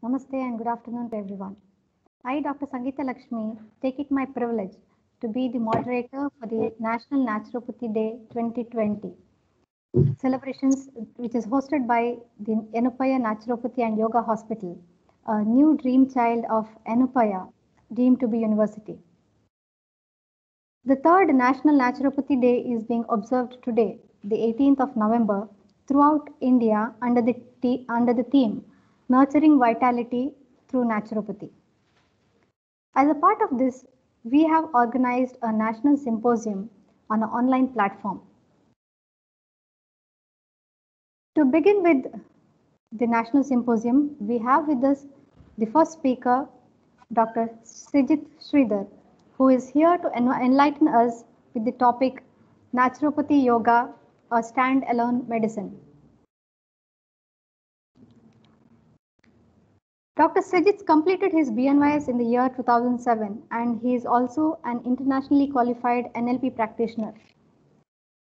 Namaste and good afternoon to everyone. I, Dr. Sangeeta Lakshmi, take it my privilege to be the moderator for the National Naturopathy Day 2020 celebrations, which is hosted by the Enupaya Naturopathy and Yoga Hospital, a new dream child of Enupaya, deemed to be university. The third National Naturopathy Day is being observed today, the 18th of November, throughout India under the theme Nurturing Vitality through Naturopathy. As a part of this, we have organized a national symposium on an online platform. To begin with the national symposium, we have with us the first speaker, Dr. Cijith, who is here to enlighten us with the topic Naturopathy Yoga, a stand-alone medicine. Dr. Cijith completed his BNYS in the year 2007 and he is also an internationally qualified NLP practitioner.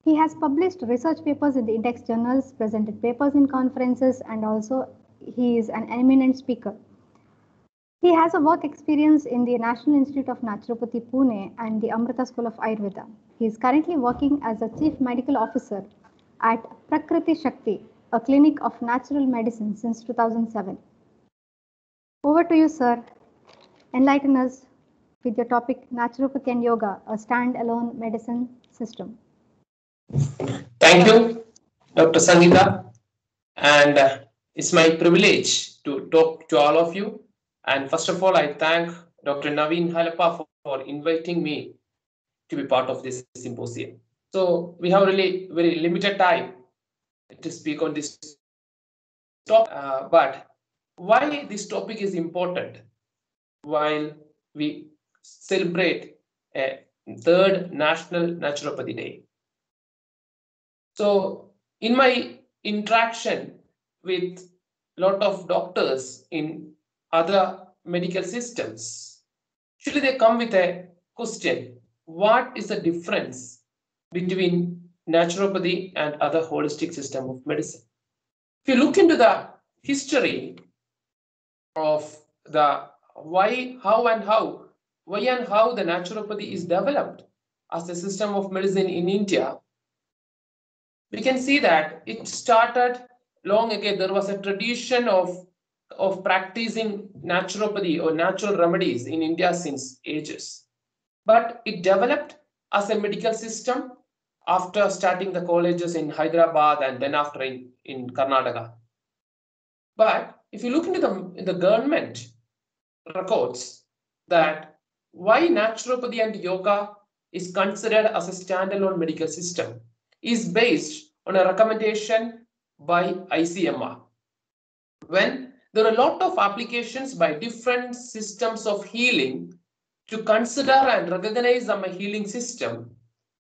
He has published research papers in the index journals, presented papers in conferences, and also he is an eminent speaker. He has a work experience in the National Institute of Naturopathy, Pune, and the Amrita School of Ayurveda. He is currently working as a Chief Medical Officer at Prakriti Shakti, a clinic of natural medicine since 2007. Over to you, sir. Enlighten us with your topic, Naturopathy and Yoga, a stand-alone medicine system. Thank you, Dr. Sangeeta. And it's my privilege to talk to all of you. And first of all, I thank Dr. Naveen Halapa for inviting me to be part of this symposium. So we have really very limited time to speak on this topic, but why this topic is important while we celebrate a third National Naturopathy Day. So in my interaction with a lot of doctors in other medical systems, usually they come with a question: what is the difference between naturopathy and other holistic system of medicine? If you look into the history of the why and how the naturopathy is developed as a system of medicine in India, we can see that it started long ago. There was a tradition of practicing naturopathy or natural remedies in India since ages. But it developed as a medical system after starting the colleges in Hyderabad and then after in Karnataka. But if you look into the government records, that why naturopathy and yoga is considered as a standalone medical system is based on a recommendation by ICMR. When there are a lot of applications by different systems of healing to consider and recognize them a healing system,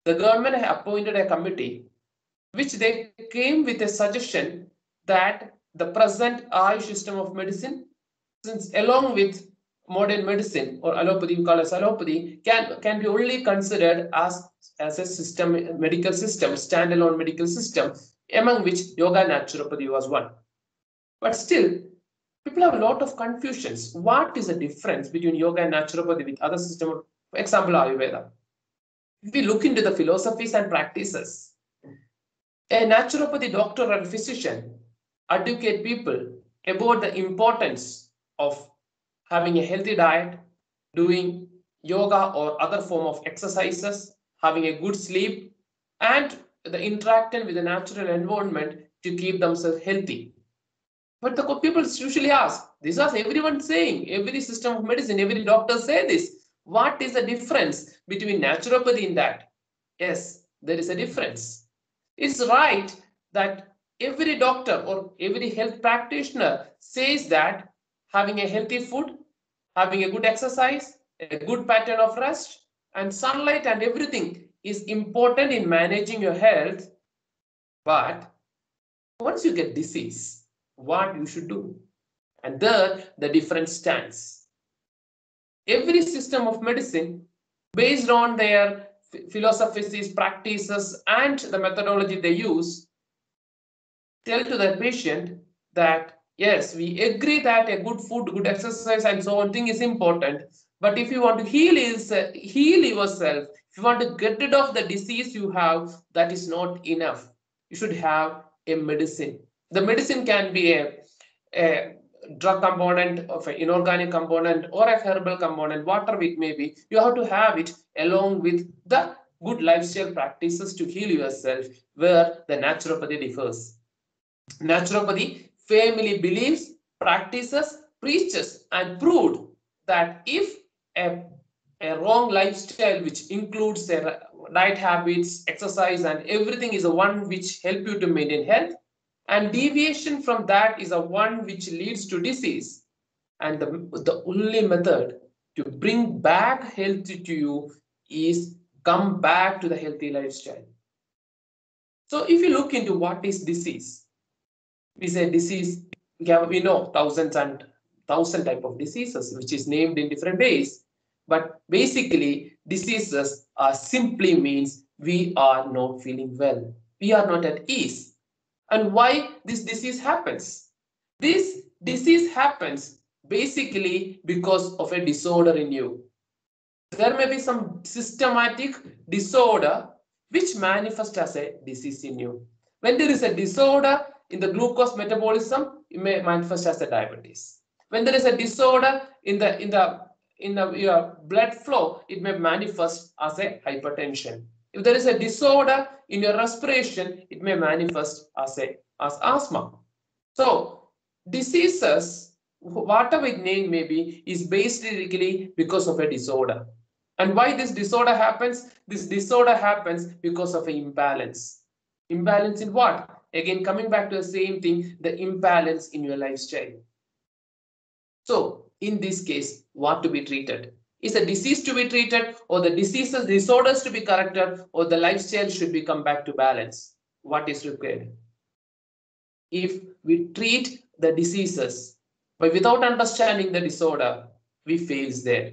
the government appointed a committee which they came with a suggestion that the present Ayush system of medicine, since along with modern medicine or allopathy, we call as allopathy, can be only considered as a system, medical system, standalone medical system, among which yoga naturopathy was one. But still, people have a lot of confusions. What is the difference between yoga and naturopathy with other systems? For example, Ayurveda. If we look into the philosophies and practices, a naturopathy doctor or physician educate people about the importance of having a healthy diet, doing yoga or other form of exercises, having a good sleep, and the interaction with the natural environment to keep themselves healthy. But the people usually ask, this is everyone saying, every system of medicine, every doctor say this. What is the difference between naturopathy in that? Yes, there is a difference. It's right that every doctor or every health practitioner says that having a healthy food, having a good exercise, a good pattern of rest, and sunlight and everything is important in managing your health. But once you get disease, what you should do? And there the difference stands. Every system of medicine, based on their philosophies, practices, and the methodology they use, tell to the patient that Yes, we agree that a good food, good exercise, and so on thing is important. But if you want to heal yourself, if you want to get rid of the disease you have, that is not enough. You should have a medicine. The medicine can be a drug component, of an inorganic component, or a herbal component, whatever it may be. You have to have it along with the good lifestyle practices to heal yourself, where the naturopathy differs. Naturopathy firmly believes, practices, preaches, and proved that if a, a wrong lifestyle, which includes diet habits, exercise, and everything, is a one which help you to maintain health, and deviation from that is a one which leads to disease. And the only method to bring back health to you is come back to the healthy lifestyle. So if you look into what is disease, we say disease, we know thousands and thousand type of diseases which is named in different ways, but basically diseases are simply means we are not feeling well, we are not at ease. And why this disease happens? This disease happens basically because of a disorder in you. There may be some systematic disorder which manifests as a disease in you. When there is a disorder in the glucose metabolism, it may manifest as a diabetes. When there is a disorder in your blood flow, it may manifest as a hypertension. If there is a disorder in your respiration, it may manifest as asthma. So diseases, whatever its name may be, is basically because of a disorder. And why this disorder happens? This disorder happens because of an imbalance. Imbalance in what? Again, coming back to the same thing, the imbalance in your lifestyle. So in this case, what to be treated? Is a disease to be treated, or the disorders to be corrected, or the lifestyle should be come back to balance? What is required? If we treat the diseases but without understanding the disorder, we fail there.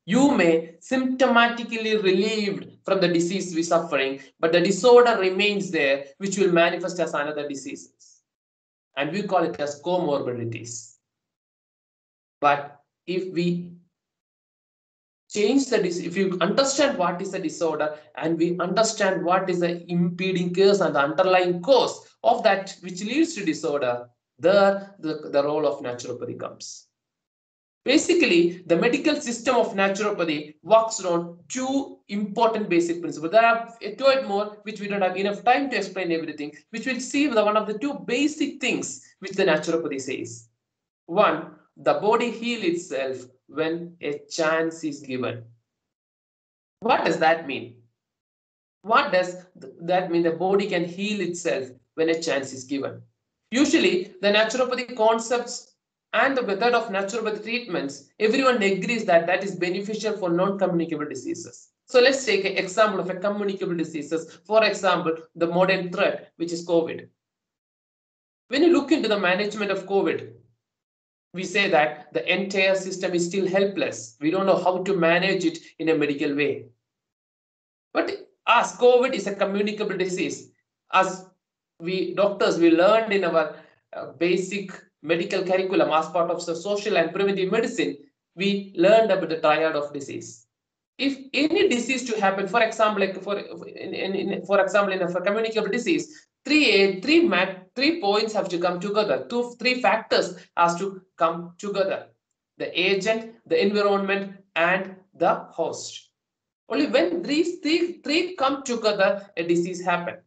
You may symptomatically relieved from the disease we suffering, but the disorder remains there, which will manifest as another diseases. And we call it as comorbidities. But if we change the disease, if you understand what is the disorder and we understand what is the impeding cause and the underlying cause of that which leads to disorder, there the role of naturopathy comes. Basically, the medical system of naturopathy works on two important basic principles. There are two more, which we don't have enough time to explain everything, which we'll see one of the two basic things which the naturopathy says. One, the body heals itself when a chance is given. What does that mean? What does that mean? The body can heal itself when a chance is given. Usually, the naturopathy concepts and the method of naturopathy treatments, everyone agrees that that is beneficial for non-communicable diseases. So let's take an example of a communicable diseases. For example, the modern threat, which is COVID. When you look into the management of COVID, we say that the entire system is still helpless. We don't know how to manage it in a medical way. But as COVID is a communicable disease, as we doctors, we learned in our basic medical curriculum as part of the social and preventive medicine, we learned about the triad of disease. If any disease to happen, for example, like for example, in a communicable disease, three points have to come together. Three factors has to come together: the agent, the environment, and the host. Only when these three come together, a disease happens.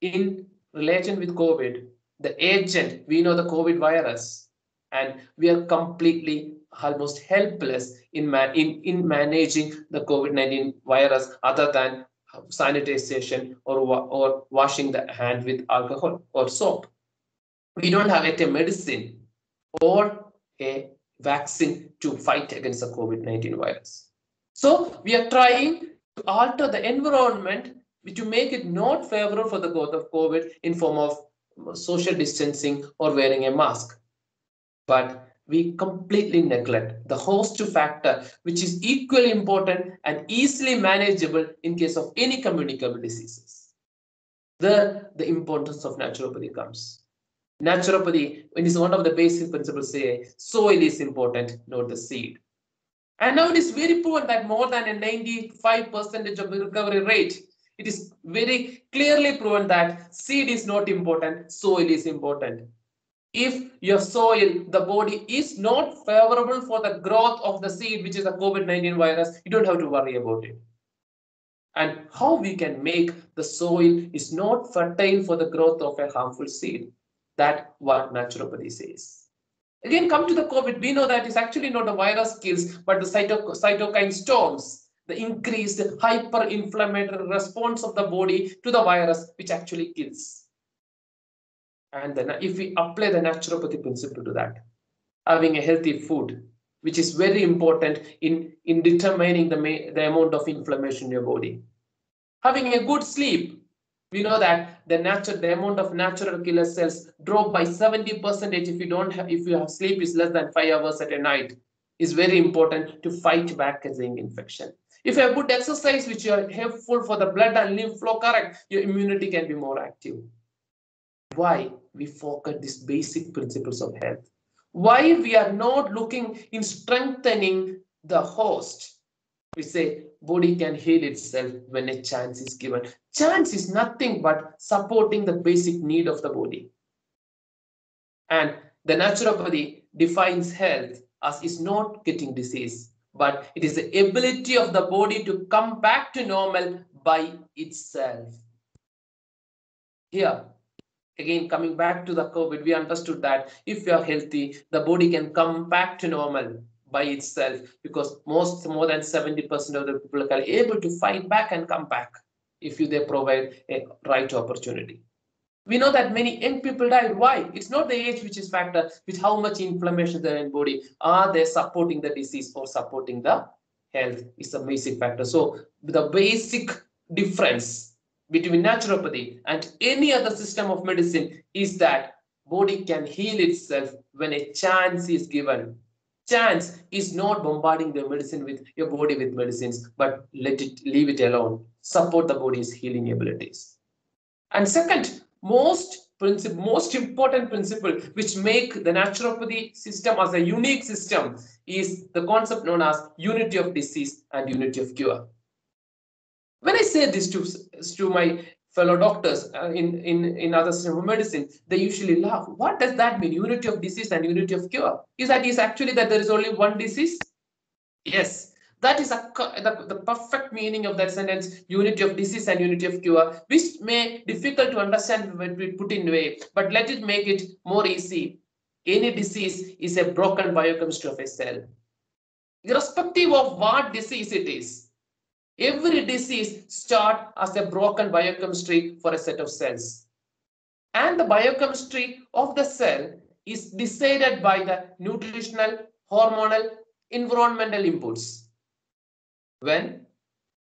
In relation with COVID, the agent, we know the COVID virus, and we are completely almost helpless in managing the COVID-19 virus, other than sanitization or washing the hand with alcohol or soap. We don't have a medicine or a vaccine to fight against the COVID-19 virus. So we are trying to alter the environment to make it not favorable for the growth of COVID in form of social distancing or wearing a mask. But we completely neglect the host factor, which is equally important and easily manageable in case of any communicable diseases. There, the importance of naturopathy comes. Naturopathy, when it's one of the basic principles, say soil is important, not the seed. And now it is very proven that more than a 95% of the recovery rate, it is very clearly proven that seed is not important, soil is important. If your soil, the body is not favorable for the growth of the seed, which is the COVID-19 virus, you don't have to worry about it. And how we can make the soil is not fertile for the growth of a harmful seed. That's what naturopathy says. Again, come to the COVID, we know that it's actually not the virus kills, but the cytokine storms, the increased hyper-inflammatory response of the body to the virus, which actually kills. And then if we apply the naturopathy principle to that, having a healthy food, which is very important in determining the amount of inflammation in your body. Having a good sleep, we know that the amount of natural killer cells drop by 70% if your sleep is less than 5 hours at a night, is very important to fight back against infection. If you have good exercise, which you are helpful for the blood and lymph flow correct, your immunity can be more active. Why we focus these basic principles of health? Why we are not looking in strengthening the host? We say body can heal itself when a chance is given. Chance is nothing but supporting the basic need of the body. And the naturopathy defines health as is not getting disease, but it is the ability of the body to come back to normal by itself. Here, again, coming back to the COVID, we understood that if you are healthy, the body can come back to normal by itself, because more than 70% of the people are able to fight back and come back if they provide a right opportunity. We know that many young people died. Why? It's not the age which is factor, with how much inflammation there in body. Are they supporting the disease or supporting the health is a basic factor. So the basic difference between naturopathy and any other system of medicine is that body can heal itself when a chance is given. Chance is not bombarding the medicine with your body with medicines, but leave it alone. Support the body's healing abilities. And second, most important principle which make the naturopathy system as a unique system is the concept known as unity of disease and unity of cure. When I say this to my fellow doctors in other system of medicine, they usually laugh. What does that mean? Unity of disease and unity of cure? Is actually that there is only one disease? Yes, that is the perfect meaning of that sentence, unity of disease and unity of cure, which may difficult to understand when we put in way, but let it make it more easy. Any disease is a broken biochemistry of a cell. Irrespective of what disease it is, every disease starts as a broken biochemistry for a set of cells. And the biochemistry of the cell is decided by the nutritional, hormonal, environmental inputs. When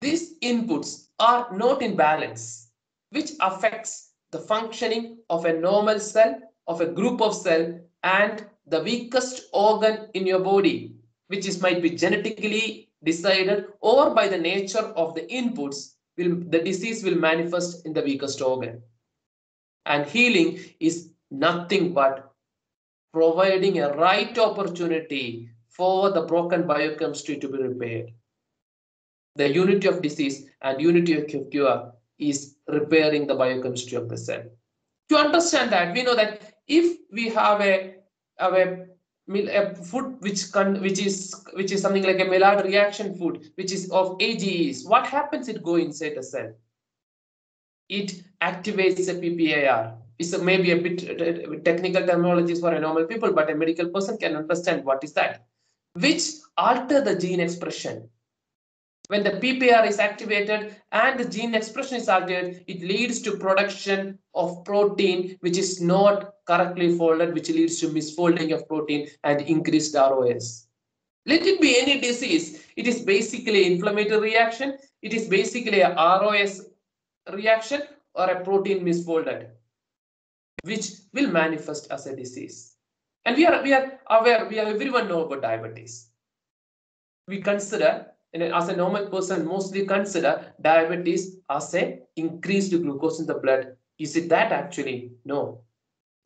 these inputs are not in balance, which affects the functioning of a normal cell, of a group of cells, and the weakest organ in your body, which might be genetically decided or by the nature of the inputs, the disease will manifest in the weakest organ. And healing is nothing but providing a right opportunity for the broken biochemistry to be repaired. The unity of disease and unity of cure is repairing the biochemistry of the cell. To understand that, we know that if we have a food which is something like a Maillard reaction food, which is of AGEs, what happens? It goes inside the cell. It activates a PPAR. It's maybe a bit technical terminologies for a normal people, but a medical person can understand what is that, which alter the gene expression. When the PPAR is activated and the gene expression is altered, it leads to production of protein which is not correctly folded, which leads to misfolding of protein and increased ROS. Let it be any disease. It is basically an inflammatory reaction. It is basically a ROS reaction or a protein misfolded, which will manifest as a disease. And we are aware, everyone know about diabetes. We consider, as a normal person, mostly consider diabetes as a increased glucose in the blood. Is it that actually? No.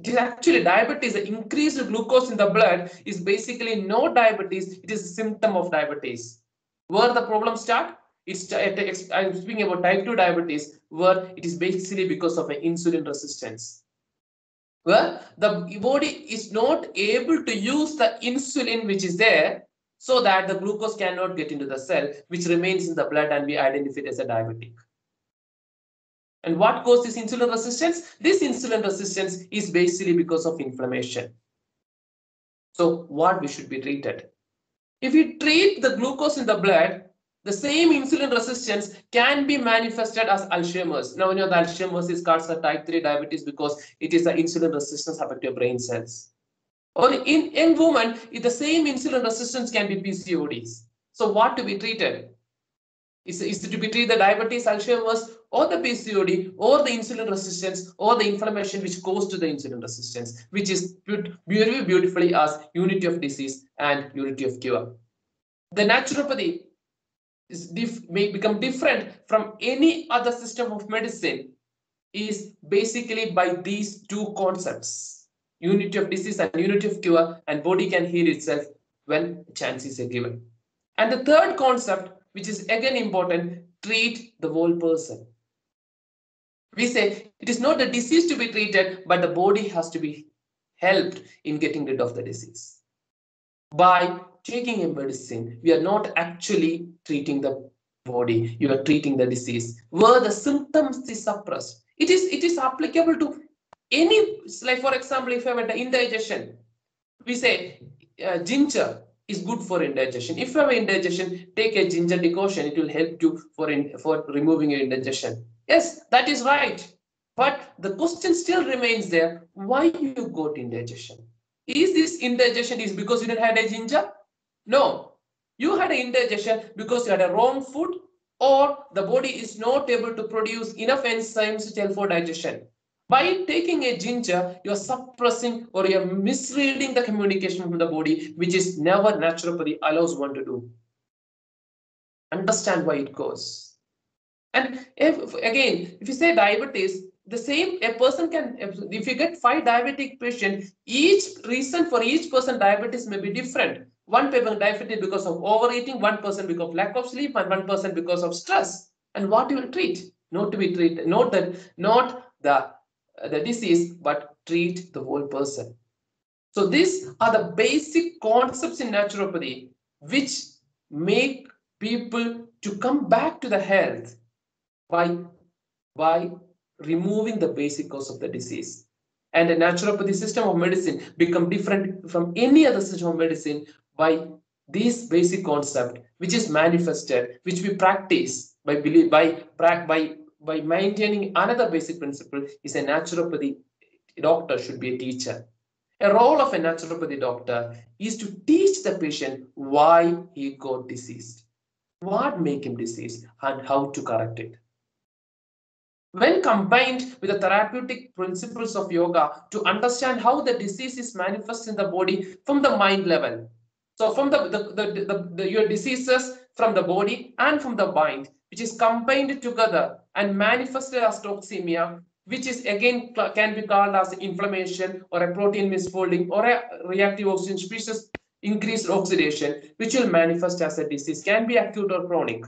It is actually diabetes. The increased glucose in the blood is basically no diabetes. It is a symptom of diabetes. Where the problem start? I'm speaking about type 2 diabetes, where it is basically because of an insulin resistance. Where the body is not able to use the insulin which is there, so that the glucose cannot get into the cell, which remains in the blood, and we identify it as a diabetic. And what causes this insulin resistance? This insulin resistance is basically because of inflammation. So what we should be treated? If we treat the glucose in the blood, the same insulin resistance can be manifested as Alzheimer's. Now, you know, the Alzheimer's is called the type 3 diabetes because it is the insulin resistance affect your brain cells. Or in young women, the same insulin resistance can be PCODs. So what to be treated? Is it to be treated the diabetes, Alzheimer's, or the PCOD, or the insulin resistance, or the inflammation which goes to the insulin resistance, which is put very beautifully as unity of disease and unity of cure. The naturopathy may become different from any other system of medicine is basically by these two concepts: unity of disease and unity of cure, and body can heal itself when chances are given. And the third concept, which is again important, treat the whole person. We say it is not the disease to be treated, but the body has to be helped in getting rid of the disease. By taking a medicine, we are not actually treating the body, you are treating the disease. Where the symptoms is suppressed, it is applicable to any, like for example, if I have an indigestion, we say ginger is good for indigestion. If you have indigestion, take a ginger decoction. It will help you for removing your indigestion. Yes, that is right. But the question still remains there. Why you got indigestion? Is this indigestion is because you didn't have a ginger? No. You had an indigestion because you had a wrong food, or the body is not able to produce enough enzymes to help for digestion. By taking a ginger, you're suppressing or you're misreading the communication from the body, which is never naturopathy allows one to do. Understand why it goes. And if you say diabetes, the same a person can, if you get 5 diabetic patients, each reason for each person diabetes may be different. One person diabetes because of overeating, one person because of lack of sleep, and one person because of stress. And what you will treat? Not to be treated, not the disease, but treat the whole person. So these are the basic concepts in naturopathy which make people to come back to the health by removing the basic cause of the disease. And the naturopathy system of medicine become different from any other system of medicine by this basic concept, which is manifested, which we practice by maintaining another basic principle is a naturopathy doctor should be a teacher. A role of a naturopathy doctor is to teach the patient why he got diseased, what make him diseased, and how to correct it. When combined with the therapeutic principles of yoga to understand how the disease is manifest in the body from the mind level. So from your diseases from the body and from the mind, which is combined together and manifested as toxemia, which is again can be called as inflammation or a protein misfolding or a reactive oxygen species increased oxidation, which will manifest as a disease, can be acute or chronic.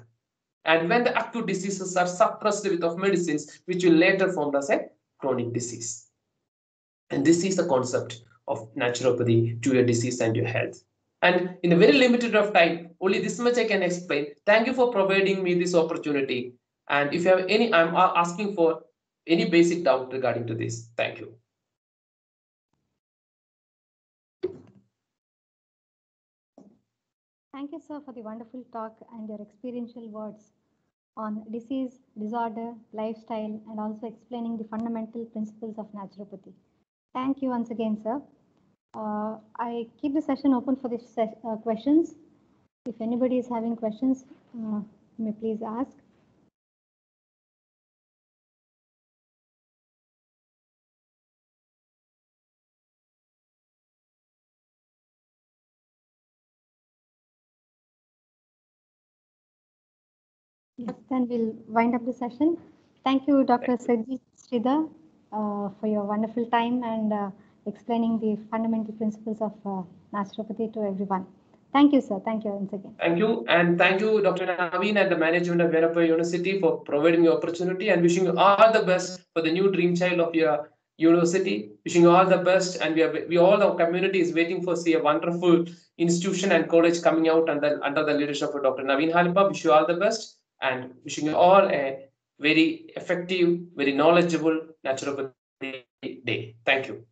And when the acute diseases are suppressed with of medicines, which will later form as a chronic disease. And this is the concept of naturopathy to your disease and your health. And in a very limited of time, only this much I can explain. Thank you for providing me this opportunity. And if you have any, I'm asking for any basic doubt regarding to this. Thank you. Thank you, sir, for the wonderful talk and your experiential words on disease, disorder, lifestyle, and also explaining the fundamental principles of naturopathy. Thank you once again, sir. I keep the session open for the questions. If anybody is having questions, you may please ask. Yes, then we'll wind up the session. Thank you, Dr. Cijith. for your wonderful time and explaining the fundamental principles of naturopathy to everyone. Thank you, sir. Thank you once again. Thank you. And thank you, Dr. Naveen and the management of Venapa University for providing the opportunity, and wishing you all the best for the new dream child of your university. Wishing you all the best. And we all, the community is waiting for see a wonderful institution and college coming out under the leadership of Dr. Naveen Halipa. Wish you all the best and wishing you all a very effective, very knowledgeable naturopathy day. Thank you.